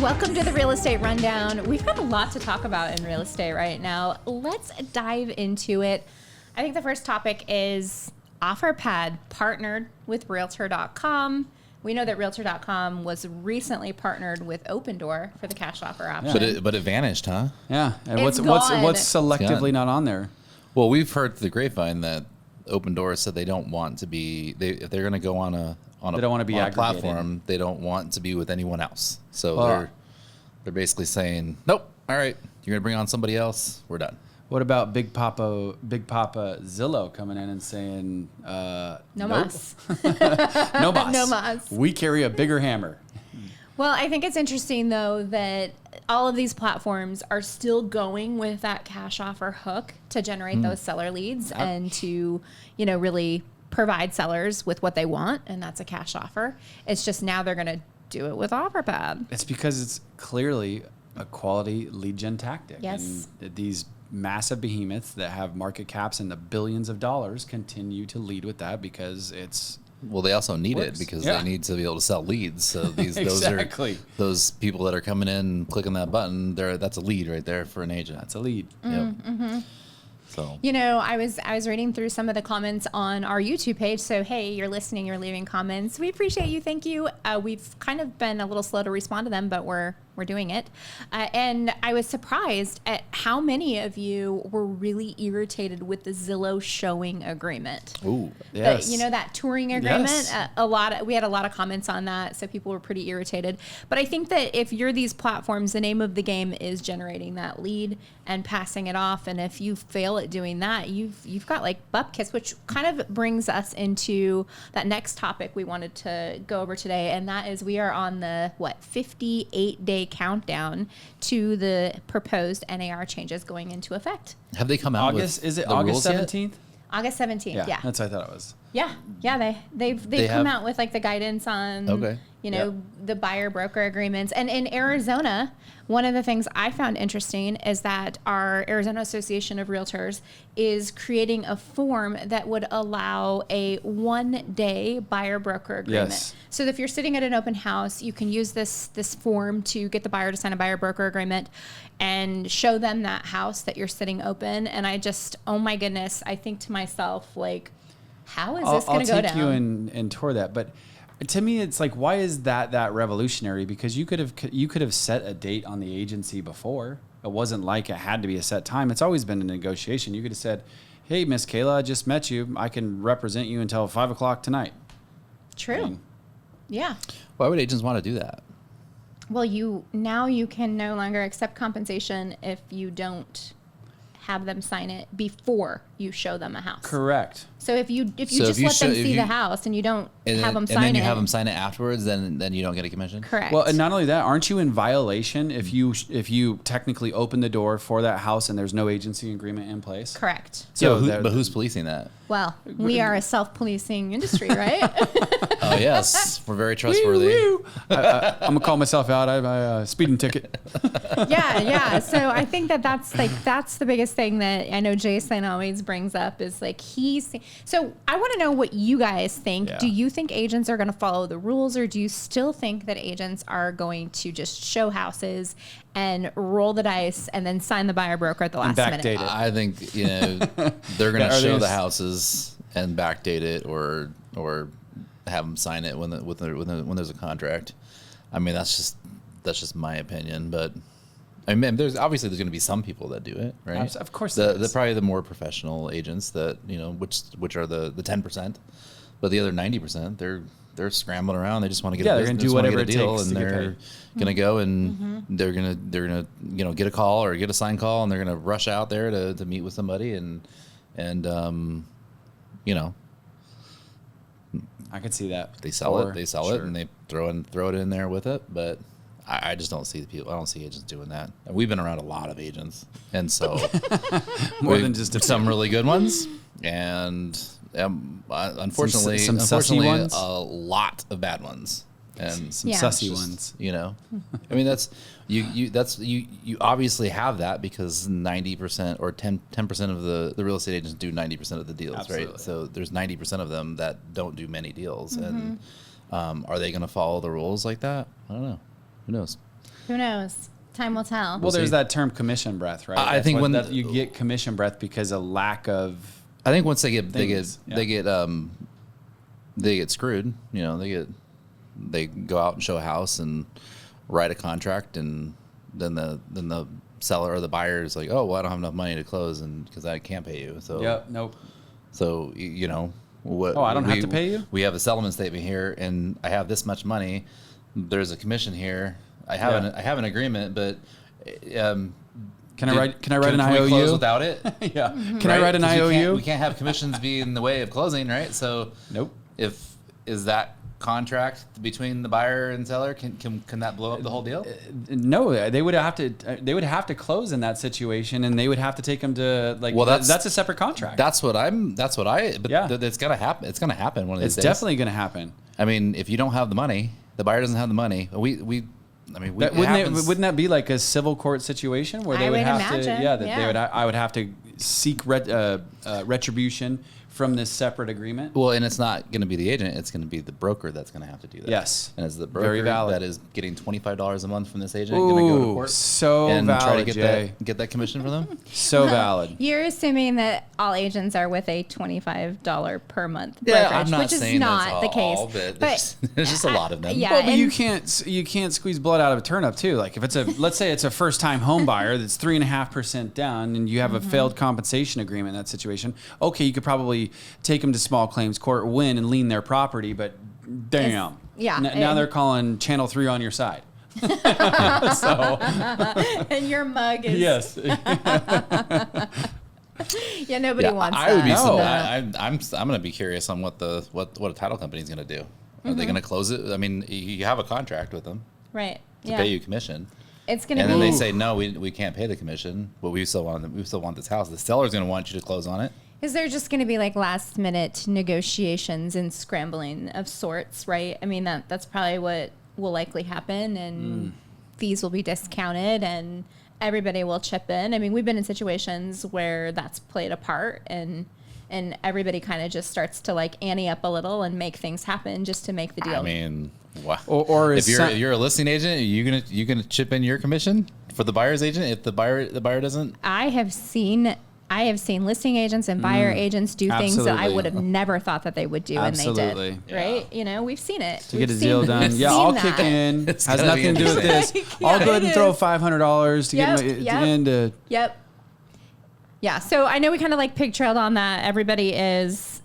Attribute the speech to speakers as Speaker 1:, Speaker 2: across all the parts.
Speaker 1: Welcome to the Real Estate Rundown. We've got a lot to talk about in real estate right now. Let's dive into it. I think the first topic is Offerpad partnered with Realtor.com. We know that Realtor.com was recently partnered with Opendoor for the cash offer option.
Speaker 2: But it vanished, huh?
Speaker 3: Yeah. And
Speaker 1: It's
Speaker 3: what's
Speaker 1: gone.
Speaker 3: selectively not on there?
Speaker 2: Well, we've heard through the grapevine that Opendoor said they don't want to be. If they're going to go on a
Speaker 3: They don't want to be
Speaker 2: on a
Speaker 3: aggregated.
Speaker 2: platform, they don't want to be with anyone else. So
Speaker 3: Well,
Speaker 2: they're basically saying, nope. All right, you're going to bring on somebody else. We're done.
Speaker 3: What about Big Papa Zillow coming in and saying,
Speaker 1: No
Speaker 3: nope.
Speaker 1: mas.
Speaker 3: No mas.
Speaker 1: No mas.
Speaker 3: We carry a bigger hammer.
Speaker 1: Well, I think it's interesting, though, that all of these platforms are still going with that cash offer hook to generate those seller leads and to, really provide sellers with what they want, and that's a cash offer. It's just now they're going to do it with Offerpad.
Speaker 3: It's because it's clearly a quality lead gen tactic.
Speaker 1: Yes.
Speaker 3: And these massive behemoths that have market caps in the billions of dollars continue to lead with that because it's
Speaker 2: Well, they also need
Speaker 3: Works.
Speaker 2: it because
Speaker 3: Yeah.
Speaker 2: they need to be able to sell leads. So
Speaker 3: Exactly.
Speaker 2: those people that are coming in, clicking that button. That's a lead right there for an agent.
Speaker 3: that's a lead.
Speaker 2: Yep. So
Speaker 1: I was reading through some of the comments on our YouTube page. So, hey, you're listening, you're leaving comments. We appreciate you. Thank you. We've kind of been a little slow to respond to them, but we're doing it. And I was surprised at how many of you were really irritated with the Zillow showing agreement.
Speaker 2: ooh,
Speaker 3: Yes.
Speaker 1: That touring agreement.
Speaker 3: Yes.
Speaker 1: We had a lot of comments on that, so people were pretty irritated. But I think that if you're these platforms, the name of the game is generating that lead and passing it off. And if you fail at doing that, you've got like bupkis, which kind of brings us into that next topic we wanted to go over today, and that is we are on the 58-day countdown to the proposed NAR changes going into effect.
Speaker 2: have they come out
Speaker 3: August,
Speaker 2: with
Speaker 3: is it
Speaker 2: the
Speaker 3: August
Speaker 2: rules yet?
Speaker 3: 17th?
Speaker 1: August 17th, yeah.
Speaker 3: That's what I thought it was.
Speaker 1: Yeah, they've
Speaker 2: They
Speaker 1: come
Speaker 2: have-
Speaker 1: out with like the guidance on
Speaker 2: Okay.
Speaker 1: the buyer broker agreements. And in Arizona, one of the things I found interesting is that our Arizona Association of Realtors is creating a form that would allow a 1-day buyer broker agreement.
Speaker 3: Yes.
Speaker 1: So if you're sitting at an open house, you can use this form to get the buyer to sign a buyer broker agreement and show them that house that you're sitting open. And I just, oh my goodness, I think to myself, like, how is this going to go down?
Speaker 3: I'll take you and tour that, but to me, it's like, why is that revolutionary? Because you could have set a date on the agency before. It wasn't like it had to be a set time. It's always been a negotiation. You could have said, "Hey, Miss Kayla, I just met you. I can represent you until 5:00 tonight."
Speaker 1: True. Yeah.
Speaker 2: Why would agents want to do that?
Speaker 1: Well, you can no longer accept compensation if you don't have them sign it before you show them a house.
Speaker 3: Correct.
Speaker 1: So if you
Speaker 2: So
Speaker 1: just
Speaker 2: if you
Speaker 1: let them
Speaker 2: show- if
Speaker 1: see
Speaker 2: you-
Speaker 1: the house and you don't have them sign
Speaker 2: and then you
Speaker 1: it,
Speaker 2: have them sign it afterwards, then you don't get a commission.
Speaker 1: correct.
Speaker 3: Well, and not only that, aren't you in violation if you technically open the door for that house and there's no agency agreement in place?
Speaker 1: correct.
Speaker 2: So,
Speaker 3: So
Speaker 2: but who's policing that?
Speaker 1: Well, we are a self-policing industry, right?
Speaker 2: Oh yes, we're very trustworthy.
Speaker 3: Woo, woo. I'm gonna call myself out. I have a speeding ticket.
Speaker 1: Yeah. So I think that's the biggest thing that I know Jason always brings up is like so I want to know what you guys think.
Speaker 3: Yeah.
Speaker 1: Do you think agents are going to follow the rules, or do you still think that agents are going to just show houses and roll the dice and then sign the buyer broker at the last minute?
Speaker 3: backdate it.
Speaker 2: I think they're going to
Speaker 3: Are
Speaker 2: show
Speaker 3: they-
Speaker 2: the houses and backdate it, or have them sign it when there's a contract. I mean, that's just my opinion, but I mean, there's going to be some people that do it, right?
Speaker 3: Of course there
Speaker 2: the
Speaker 3: is.
Speaker 2: probably the more professional agents that which are the 10%, but the other 90% they're scrambling around. They just want to get
Speaker 3: Yeah,
Speaker 2: a
Speaker 3: they're gonna
Speaker 2: business,
Speaker 3: do
Speaker 2: wanna
Speaker 3: whatever
Speaker 2: get a
Speaker 3: it
Speaker 2: deal,
Speaker 3: takes
Speaker 2: and
Speaker 3: to get
Speaker 2: they're
Speaker 3: paid.
Speaker 2: gonna go and they're gonna get a call or get a signed call, and they're gonna rush out there to meet with somebody and
Speaker 3: I could see that.
Speaker 2: they sell
Speaker 3: For
Speaker 2: it
Speaker 3: sure.
Speaker 2: and they throw it in there with it, but I just don't see I don't see agents doing that. And we've been around a lot of agents, and so
Speaker 3: More than just a
Speaker 2: some really good ones, and unfortunately,
Speaker 3: some sussy ones?
Speaker 2: a lot of bad ones, and
Speaker 3: Some
Speaker 1: Yeah.
Speaker 3: sussy
Speaker 2: just,
Speaker 3: ones.
Speaker 2: I mean, that's you obviously have that because 90% or 10% of the real estate agents do 90% of the deals,
Speaker 3: Absolutely.
Speaker 2: right? So there's 90% of them that don't do many deals, and are they going to follow the rules like that? I don't know. Who knows?
Speaker 1: Who knows? Time will tell.
Speaker 3: Well, there's that term commission breath, right?
Speaker 2: I think when
Speaker 3: you get commission breath because of lack of.
Speaker 2: I think once they get screwed. You know, they go out and show a house and write a contract, and then the seller or the buyer is like, oh, well, I don't have enough money to close, and because I can't pay you. So
Speaker 3: nope.
Speaker 2: So you know what?
Speaker 3: Oh, I don't have to pay you.
Speaker 2: We have a settlement statement here, and I have this much money. There's a commission here. I have an agreement, but.
Speaker 3: Can I write an
Speaker 2: we
Speaker 3: IOU
Speaker 2: close without it?
Speaker 3: Yeah. Mm-hmm. Can I write an IOU?
Speaker 2: We can't have commissions be in the way of closing, right? So
Speaker 3: nope.
Speaker 2: Is that contract between the buyer and seller? Can that blow up the whole deal?
Speaker 3: No, they would have to close in that situation, and they would have to take them to that's a separate contract.
Speaker 2: But it's gonna happen. It's gonna happen one of these days.
Speaker 3: It's definitely gonna happen.
Speaker 2: I mean, if you don't have the money, the buyer doesn't have the money.
Speaker 3: Wouldn't that be like a civil court situation where they would have
Speaker 1: imagine.
Speaker 3: I would have to seek retribution from this separate agreement?
Speaker 2: Well, and it's not going to be the agent; it's going to be the broker that's going to have to do that.
Speaker 3: Yes,
Speaker 2: and it's the broker that is getting $25 a month from this agent
Speaker 3: going
Speaker 2: to go to court
Speaker 3: and
Speaker 2: try to get that commission for them.
Speaker 3: So valid.
Speaker 1: You're assuming that all agents are with a $25 per month
Speaker 2: brokerage,
Speaker 1: brokerage,
Speaker 2: I'm not
Speaker 1: which is
Speaker 2: saying
Speaker 1: not the case.
Speaker 2: But there's just a lot of them.
Speaker 1: Yeah,
Speaker 3: well, but you can't squeeze blood out of a turnip too. Like if it's let's say it's a first time home buyer that's 3.5% down, and you have a failed compensation agreement in that situation. Okay, you could probably take them to small claims court, win, and lien their property, but damn. Now they're calling Channel 3 on your side. So.
Speaker 1: And your mug is.
Speaker 3: Yes.
Speaker 1: Yeah, nobody wants
Speaker 2: I would
Speaker 1: that.
Speaker 2: be. I'm going to be curious on what a title company is going to do. Are they going to close it? I mean, you have a contract with them,
Speaker 1: right?
Speaker 2: To pay you commission.
Speaker 1: It's going to
Speaker 2: be. And then they say no, we can't pay the commission, but we still want this house. The seller's going to want you to close on it.
Speaker 1: Is there just going to be like last minute negotiations and scrambling of sorts, right? I mean, that's probably what will likely happen, and fees will be discounted and everybody will chip in. I mean, we've been in situations where that's played a part, and everybody kind of just starts to like ante up a little and make things happen just to make the deal.
Speaker 2: I mean, wow.
Speaker 3: Or
Speaker 2: if you're a listing agent, are you gonna chip in your commission for the buyer's agent if the buyer doesn't?
Speaker 1: I have seen listing agents and buyer agents do things that I would have never thought that they would do, and they did. Right? You know, we've seen it.
Speaker 3: To get a deal done. Yeah, I'll kick in. Has nothing to do with this. I'll go ahead and throw $500 to get into.
Speaker 1: Yep. Yeah. So I know we kind of like pig trailed on that. Everybody is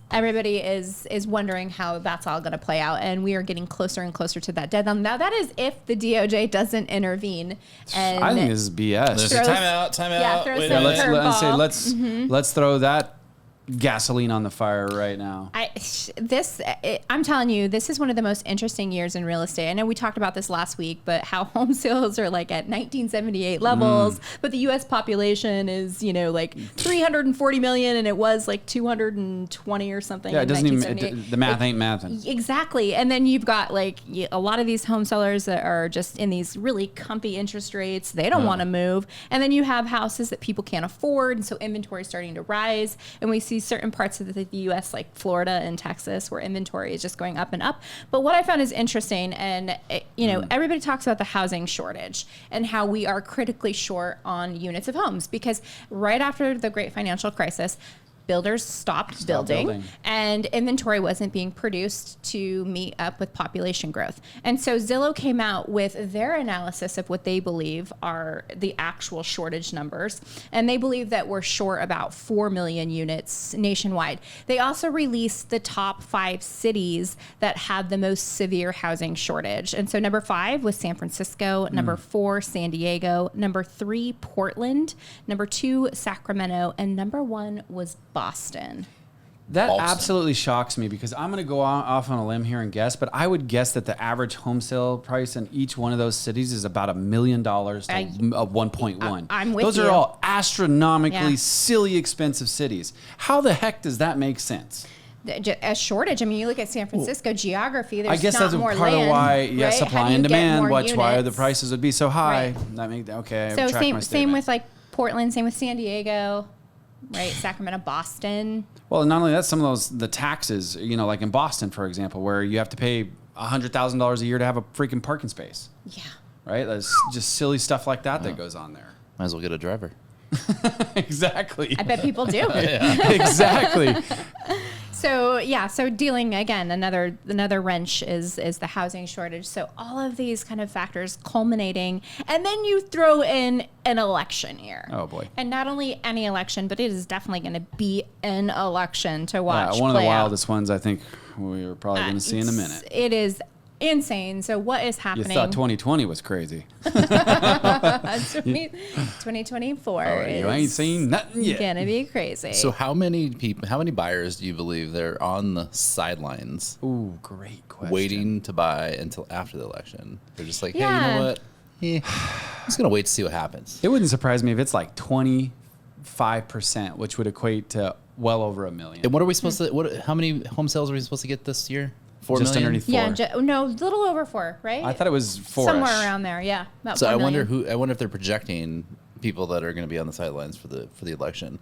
Speaker 1: wondering how that's all going to play out, and we are getting closer and closer to that deadline. Now that is if the DOJ doesn't intervene. And
Speaker 3: I think this is BS.
Speaker 2: There's a time out.
Speaker 1: Yeah,
Speaker 3: let's throw that gasoline on the fire right now.
Speaker 1: I'm telling you, this is one of the most interesting years in real estate. I know we talked about this last week, but how home sales are like at 1978 levels, but the U.S. population is, like 340 million, and it was like 220 or something.
Speaker 3: Yeah, it doesn't even, the math ain't mathing.
Speaker 1: Exactly. And then you've got like a lot of these home sellers that are just in these really comfy interest rates. They don't want to move. And then you have houses that people can't afford, and so inventory is starting to rise. And we see certain parts of the U.S. like Florida and Texas where inventory is just going up and up. But what I found is interesting, and everybody talks about the housing shortage and how we are critically short on units of homes, because right after the great financial crisis, builders stopped building, and inventory wasn't being produced to meet up with population growth. And so Zillow came out with their analysis of what they believe are the actual shortage numbers. And they believe that we're short about 4 million units nationwide. They also released the top 5 cities that had the most severe housing shortage. And so number 5 was San Francisco, number 4, San Diego, number 3, Portland, number 2, Sacramento, and number 1 was Boston.
Speaker 3: That absolutely shocks me, because I'm going to go off on a limb here and guess, but I would guess that the average home sale price in each one of those cities is about $1 million to 1.1.
Speaker 1: I'm with you.
Speaker 3: Those are all astronomically silly expensive cities. How the heck does that make sense?
Speaker 1: A shortage. I mean, you look at San Francisco geography. There's
Speaker 3: I guess that's
Speaker 1: more
Speaker 3: part
Speaker 1: land,
Speaker 3: of why,
Speaker 1: right?
Speaker 3: supply and demand. Why the prices would be so high.
Speaker 1: Right.
Speaker 3: So
Speaker 1: same with like Portland. Same with San Diego. Right, Sacramento, Boston.
Speaker 3: Well, not only that, some of the taxes, like in Boston, for example, where you have to pay $100,000 a year to have a freaking parking space.
Speaker 1: Yeah.
Speaker 3: right? That's just silly stuff like that that goes on there.
Speaker 2: Might as well get a driver.
Speaker 3: Exactly.
Speaker 1: I bet people do.
Speaker 3: Exactly.
Speaker 1: So dealing again, another wrench is the housing shortage. So all of these kind of factors culminating, and then you throw in an election year.
Speaker 3: Oh boy.
Speaker 1: And not only any election, but it is definitely going to be an election to watch.
Speaker 3: One of the
Speaker 1: play out.
Speaker 3: wildest ones I think we're probably going to see in a minute.
Speaker 1: It is insane. So what is
Speaker 3: You
Speaker 1: happening?
Speaker 3: thought 2020 was crazy.
Speaker 1: 2024
Speaker 3: You ain't seen nothing yet.
Speaker 1: gonna be crazy.
Speaker 2: So how many buyers do you believe they're on the sidelines
Speaker 3: Ooh, great question.
Speaker 2: waiting to buy until after the election? They're just like, hey, you
Speaker 1: Yeah.
Speaker 2: know what? I'm just going to wait to see what happens.
Speaker 3: It wouldn't surprise me if it's like 25%, which would equate to well over 1 million.
Speaker 2: And what are we supposed to, how many home sales are we supposed to get this year? 4
Speaker 3: Just
Speaker 2: million?
Speaker 3: underneath 4.
Speaker 1: yeah, no, a little over 4, right?
Speaker 3: I thought it was 4.
Speaker 1: somewhere around there. Yeah. About
Speaker 2: So
Speaker 1: 4
Speaker 2: I wonder
Speaker 1: million.
Speaker 2: I wonder if they're projecting people that are going to be on the sidelines for the election,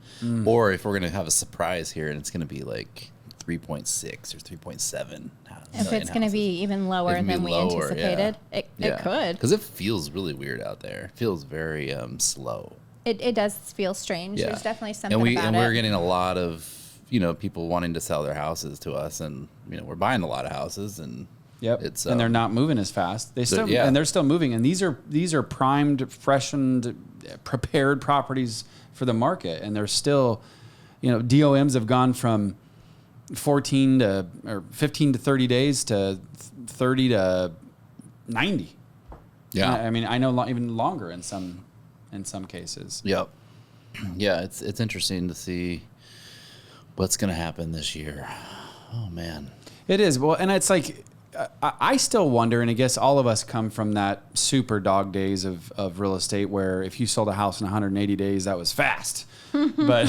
Speaker 2: or if we're going to have a surprise here and it's going to be like 3.6 or 3.7.
Speaker 1: If it's going to be even lower than we anticipated, it could.
Speaker 2: Because it feels really weird out there. It feels very slow.
Speaker 1: It does feel strange.
Speaker 2: Yeah.
Speaker 1: There's definitely something
Speaker 2: and
Speaker 1: about
Speaker 2: we're
Speaker 1: it.
Speaker 2: getting a lot of people wanting to sell their houses to us, and we're buying a lot of houses, and
Speaker 3: Yep.
Speaker 2: it's
Speaker 3: And they're not moving as fast. They still
Speaker 2: yeah.
Speaker 3: and they're still moving. And these are primed, freshened, prepared properties for the market. And they're still, DOMs have gone from 15 to 30 days to 30 to 90.
Speaker 2: Yeah.
Speaker 3: I mean, I know even longer in some cases.
Speaker 2: Yep. Yeah, it's interesting to see what's going to happen this year. Oh man.
Speaker 3: It is. Well, and it's like, I still wonder, and I guess all of us come from that super dog days of real estate where if you sold a house in 180 days, that was fast. But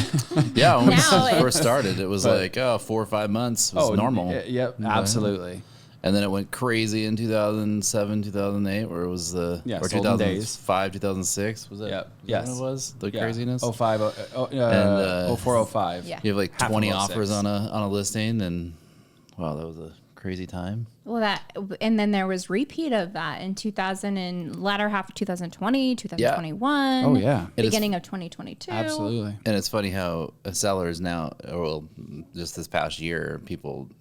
Speaker 2: Yeah, when we
Speaker 1: Now
Speaker 2: first started, it was like 4 or 5 months was normal.
Speaker 3: Yep, absolutely.
Speaker 2: And then it went crazy in 2007, 2008, where it was or
Speaker 3: sold in days.
Speaker 2: 2005, 2006. Was that?
Speaker 3: Yep.
Speaker 2: Was
Speaker 3: Yes.
Speaker 2: that what it was? The
Speaker 3: Yeah.
Speaker 2: craziness.
Speaker 3: 05, 04, 05.
Speaker 1: Yeah.
Speaker 2: You have like
Speaker 3: Half of
Speaker 2: 20
Speaker 3: 06.
Speaker 2: offers on a listing, and wow, that was a crazy time.
Speaker 1: Well, and then there was repeat of that in 2000 and latter half of 2020, 2021.
Speaker 3: Oh, yeah.
Speaker 2: It is-
Speaker 1: Beginning of 2022.
Speaker 3: Absolutely.
Speaker 2: And it's funny how sellers now, just this past year,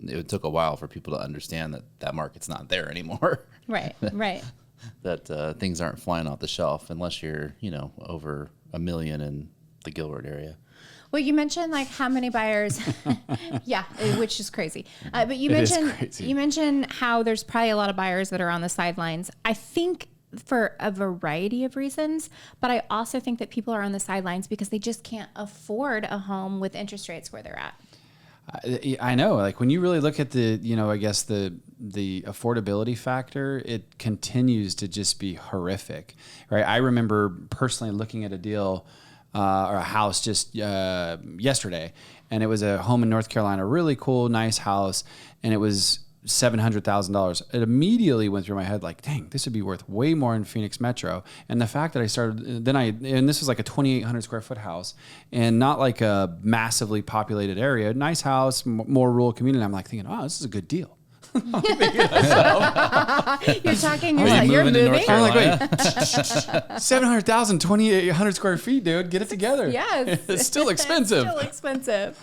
Speaker 2: it took a while for people to understand that market's not there anymore.
Speaker 1: Right. Right.
Speaker 2: That things aren't flying off the shelf unless you're, over 1 million in the Gilbert area.
Speaker 1: Well, you mentioned like how many buyers, yeah, which is crazy. But you
Speaker 3: It is
Speaker 1: mentioned
Speaker 3: crazy.
Speaker 1: you mentioned how there's probably a lot of buyers that are on the sidelines. I think for a variety of reasons, but I also think that people are on the sidelines because they just can't afford a home with interest rates where they're at.
Speaker 3: I know. Like when you really look at the affordability factor, it continues to just be horrific, right? I remember personally looking at a deal or a house just yesterday, and it was a home in North Carolina, really cool, nice house, and it was $700,000. It immediately went through my head like, dang, this would be worth way more in Phoenix Metro. And the fact that and this was like a 2,800 square foot house and not like a massively populated area, nice house, more rural community. I'm like thinking, oh, this is a good deal.
Speaker 1: You're talking
Speaker 2: Are you
Speaker 1: yourself. You're
Speaker 2: moving to North
Speaker 1: moving.
Speaker 3: I'm like,
Speaker 2: Carolina?
Speaker 3: wait, 700,000, 2,800 square feet, dude, get it together.
Speaker 1: Yes.
Speaker 3: It's still expensive.
Speaker 1: Still expensive.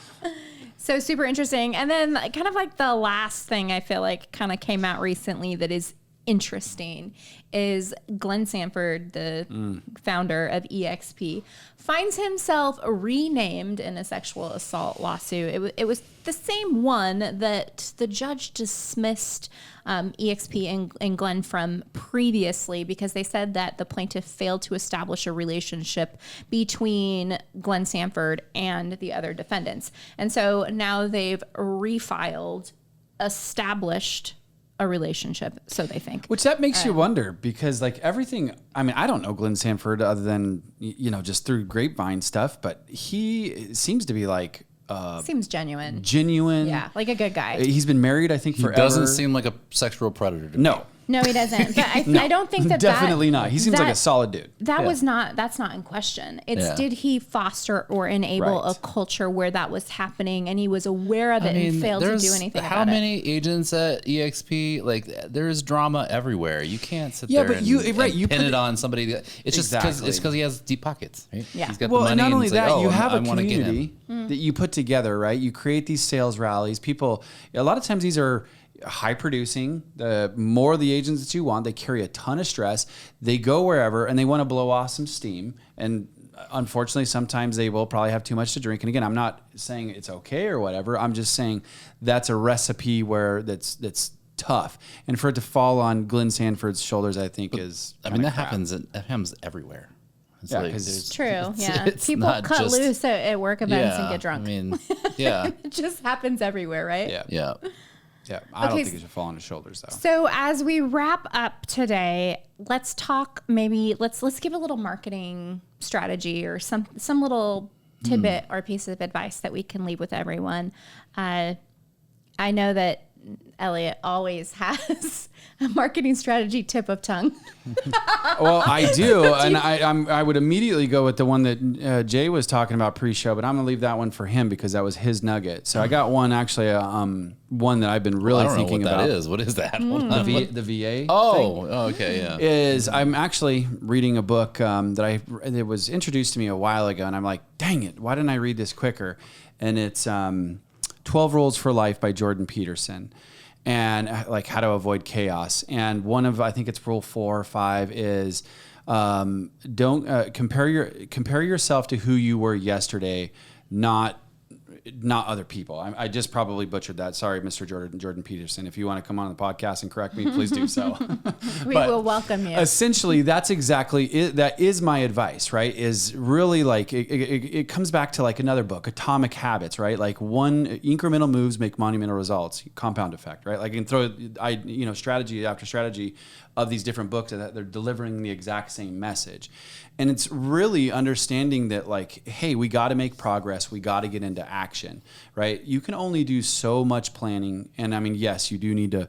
Speaker 1: So super interesting. And then kind of like the last thing I feel like kind of came out recently that is interesting is Glenn Sanford, the founder of EXP, finds himself renamed in a sexual assault lawsuit. It was the same one that the judge dismissed EXP and Glenn from previously because they said that the plaintiff failed to establish a relationship between Glenn Sanford and the other defendants. And so now they've refiled, established a relationship, so they think.
Speaker 3: Which that makes you wonder because like everything, I mean, I don't know Glenn Sanford other than, just through grapevine stuff, but he seems to be like
Speaker 1: Seems genuine.
Speaker 3: genuine.
Speaker 1: Yeah, like a good guy.
Speaker 3: He's been married, I think,
Speaker 2: He
Speaker 3: forever.
Speaker 2: doesn't seem like a sexual predator to me.
Speaker 3: No.
Speaker 1: No, he doesn't. But I don't think that
Speaker 3: definitely not. He seems like a solid dude.
Speaker 1: That's not in question. It's did he foster or enable a culture where that was happening and he was aware of it and failed to do anything about it?
Speaker 2: How many agents at EXP? Like, there's drama everywhere. You can't sit there
Speaker 3: but
Speaker 2: you
Speaker 3: pin
Speaker 2: it on somebody. It's just because he has deep pockets. Right?
Speaker 1: Yeah.
Speaker 2: He's got
Speaker 3: Well,
Speaker 2: the money
Speaker 3: and not only
Speaker 2: it's
Speaker 3: that,
Speaker 2: like,
Speaker 3: you have a community
Speaker 1: Mm.
Speaker 3: that you put together, right? You create these sales rallies. People, a lot of times these are high producing. The more the agents that you want, they carry a ton of stress. They go wherever and they want to blow off some steam. And unfortunately, sometimes they will probably have too much to drink. And again, I'm not saying it's okay or whatever. I'm just saying that's a recipe where that's tough. And for it to fall on Glenn Sanford's shoulders, I think is.
Speaker 2: I mean, that happens everywhere. It's
Speaker 1: It's true.
Speaker 2: It's
Speaker 1: people
Speaker 2: not
Speaker 1: cut
Speaker 2: just,
Speaker 1: loose at work events and get drunk.
Speaker 2: I mean, yeah.
Speaker 1: It just happens everywhere, right?
Speaker 3: Yeah. I don't think it should fall on his shoulders though.
Speaker 1: So as we wrap up today, let's talk. Maybe let's give a little marketing strategy or some little tidbit or piece of advice that we can leave with everyone. I know that Elliot always has a marketing strategy tip of tongue.
Speaker 3: Well, I do, and I would immediately go with the one that Jay was talking about pre-show, but I'm gonna leave that one for him because that was his nugget. So I got one actually, one that I've been really thinking about.
Speaker 2: What is that?
Speaker 3: The VA.
Speaker 2: Oh, okay, yeah.
Speaker 3: Is I'm actually reading a book that was introduced to me a while ago, and I'm like, dang it, why didn't I read this quicker? And it's 12 Rules for Life by Jordan Peterson. And like how to avoid chaos. And one of, I think it's rule 4 or 5 is don't compare yourself to who you were yesterday, not other people. I just probably butchered that. Sorry, Mr. Jordan Peterson. If you want to come on the podcast and correct me, please do so.
Speaker 1: We will welcome you.
Speaker 3: Essentially, that's exactly it. That is my advice, right? Is really like, it comes back to like another book, Atomic Habits, right? Like incremental moves make monumental results, compound effect, right? Like you can throw, strategy after strategy of these different books that they're delivering the exact same message. And it's really understanding that like, hey, we got to make progress. We got to get into action, right? You can only do so much planning. And I mean, yes, you do need to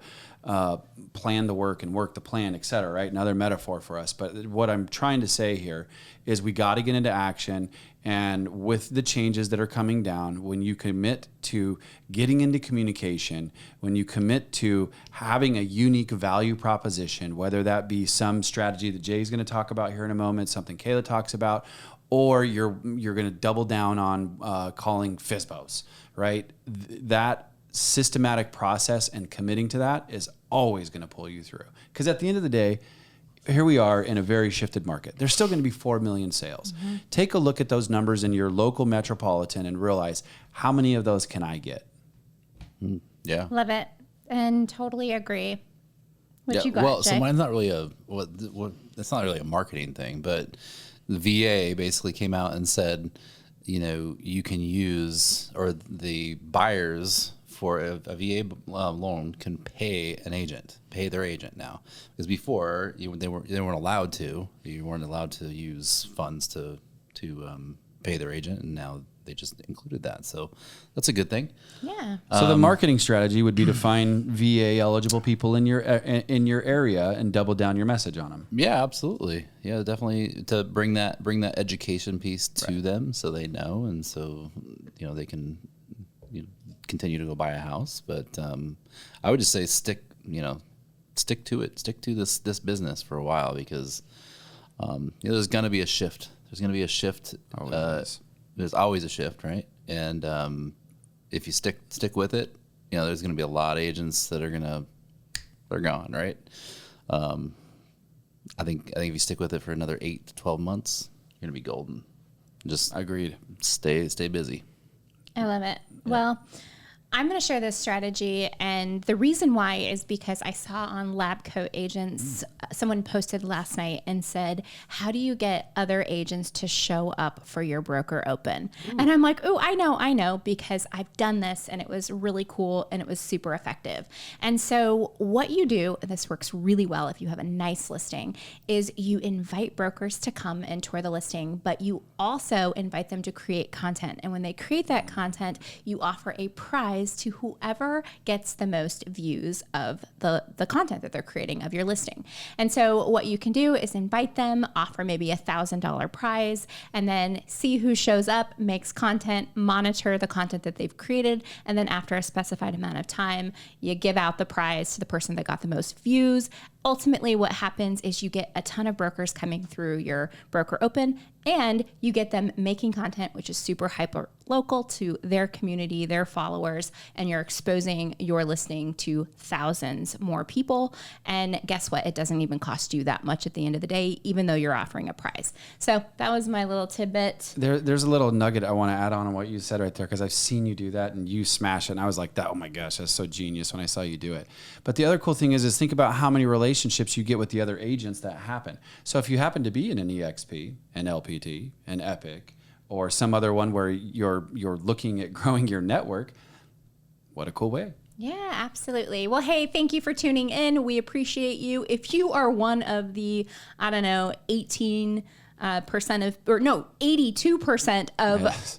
Speaker 3: plan the work and work the plan, et cetera, right? Another metaphor for us. But what I'm trying to say here is we got to get into action. And with the changes that are coming down, when you commit to getting into communication, when you commit to having a unique value proposition, whether that be some strategy that Jay's going to talk about here in a moment, something Kayla talks about, or you're going to double down on calling FSBOs, right? That systematic process and committing to that is always going to pull you through. Because at the end of the day, here we are in a very shifted market. There's still going to be 4 million sales. Mm-hmm. Take a look at those numbers in your local metropolitan and realize how many of those can I get?
Speaker 2: Yeah.
Speaker 1: Love it. And totally agree. What you got,
Speaker 2: well,
Speaker 1: Jay?
Speaker 2: so mine's not really it's not really a marketing thing, but the VA basically came out and said, you can use, or the buyers for a VA loan can pay their agent now. Because before they weren't allowed to. You weren't allowed to use funds to pay their agent, and now they just included that. So that's a good thing.
Speaker 1: Yeah.
Speaker 3: So the marketing strategy would be to find VA eligible people in your area and double down your message on them.
Speaker 2: Yeah, absolutely. Yeah, definitely to bring that education piece to them so they know, and so they can continue to go buy a house. But I would just say stick to it. Stick to this business for a while, because there's going to be a shift. There's going to be a shift. There's always a shift, right? And if you stick with it, there's going to be a lot of agents that they're gone, right? I think if you stick with it for another 8 to 12 months, you're going to be golden. Just
Speaker 3: agreed.
Speaker 2: Stay busy.
Speaker 1: I love it. Yeah. Well, I'm going to share this strategy, and the reason why is because I saw on Lab Coat Agents, someone posted last night and said, how do you get other agents to show up for your broker open? And I'm like, oh, I know, because I've done this and it was really cool and it was super effective. And so what you do, and this works really well if you have a nice listing, is you invite brokers to come and tour the listing, but you also invite them to create content. And when they create that content, you offer a prize prize to whoever gets the most views of the content that they're creating of your listing. And so what you can do is invite them, offer maybe $1,000 prize, and then see who shows up, makes content, monitor the content that they've created, and then after a specified amount of time, you give out the prize to the person that got the most views. Ultimately, what happens is you get a ton of brokers coming through your broker open, and you get them making content, which is super hyper local to their community, their followers, and you're exposing your listing to thousands more people. And guess what? It doesn't even cost you that much at the end of the day, even though you're offering a prize. So that was my little tidbit.
Speaker 3: There's a little nugget I want to add on what you said right there, because I've seen you do that and you smash it. And I was like, oh my gosh, that's so genius when I saw you do it. But the other cool thing is think about how many relationships you get with the other agents that happen. So if you happen to be in an EXP, an LPT, an Epic, or some other one where you're looking at growing your network, what a cool way.
Speaker 1: Yeah, absolutely. Well, hey, thank you for tuning in. We appreciate you. If you are one of the, 82% of
Speaker 3: Yes.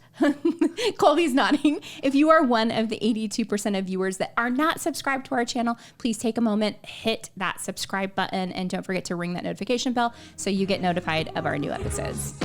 Speaker 1: Colby's nodding. If you are one of the 82% of viewers that are not subscribed to our channel, please take a moment, hit that subscribe button, and don't forget to ring that notification bell so you get notified of our new episodes.